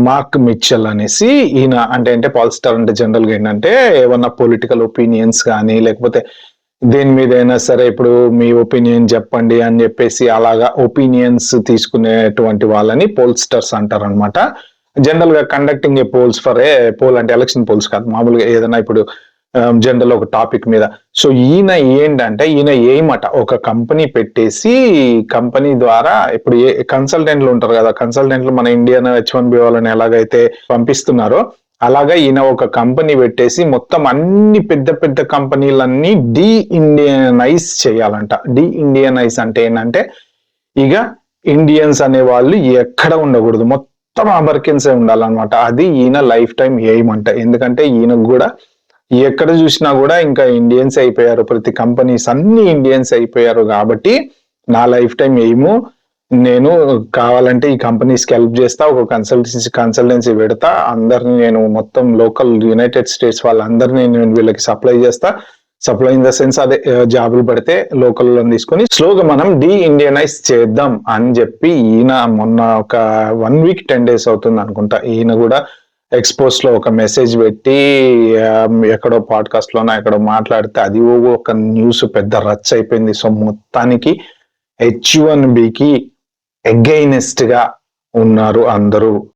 Mark Mitchell అనేసి ఈయన అంటే పాల్ స్టార్ అంటే జనరల్ గా ఏంటంటే ఏమన్నా పొలిటికల్ ఒపీనియన్స్ కానీ లేకపోతే దేని మీద అయినా సరే ఇప్పుడు మీ ఒపీనియన్ చెప్పండి అని చెప్పేసి అలాగా ఒపీనియన్స్ తీసుకునేటువంటి వాళ్ళని పోల్స్టర్స్ అంటారు అనమాట. జనరల్ గా conducting a polls for a poll అంటే ఎలక్షన్ పోల్స్ కాదు, మామూలుగా ఏదైనా ఇప్పుడు జనరల్ ఒక టాపిక్ మీద. సో ఈయన ఏంటంటే ఈయన ఏమట ఒక కంపెనీ పెట్టేసి కంపెనీ ద్వారా ఇప్పుడు ఏ కన్సల్టెంట్లు ఉంటారు కదా, కన్సల్టెంట్లు మన ఇండియన్ H1B వాళ్ళని ఎలాగైతే పంపిస్తున్నారో అలాగా ఈయన ఒక కంపెనీ పెట్టేసి మొత్తం అన్ని పెద్ద పెద్ద కంపెనీలన్నీ ఇండియనైజ్ చేయాలంట. ఇండియనైజ్ అంటే ఏంటంటే ఇక ఇండియన్స్ అనే వాళ్ళు ఎక్కడ ఉండకూడదు, మొత్తం అమెరికన్సే ఉండాలన్నమాట. అది ఈయన లైఫ్ టైం ఎయిమ్ అంట. ఎందుకంటే ఈయనకు కూడా ఎక్కడ చూసినా కూడా ఇంకా ఇండియన్స్ అయిపోయారు, ప్రతి కంపెనీస్ అన్ని ఇండియన్స్ అయిపోయారు. కాబట్టి నా లైఫ్ టైం ఎయిమ్ నేను కావాలంటే ఈ కంపెనీస్కి హెల్ప్ చేస్తా, ఒక కన్సల్టెన్సీ పెడతా, అందరిని నేను మొత్తం లోకల్ యునైటెడ్ స్టేట్స్ వాళ్ళందరినీ నేను వీళ్ళకి సప్లై చేస్తా. సప్లై ఇన్ ద సెన్స్ అదే జాబులు పడితే లోకల్ తీసుకొని స్లోగా మనం ఇండియనైజ్ చేద్దాం అని చెప్పి ఈయన మొన్న ఒక 1 వీక్ 10 days అవుతుంది అనుకుంటా, ఈయన కూడా ఎక్స్పోస్ లో ఒక మెసేజ్ పెట్టి ఎక్కడో పాడ్కాస్ట్ లోనో ఎక్కడో మాట్లాడితే అది ఒక న్యూస్ పెద్ద రచ్చ అయిపోయింది. సో మొత్తానికి H1Bకి అగైనెస్ట్ గా ఉన్నారు అందరూ.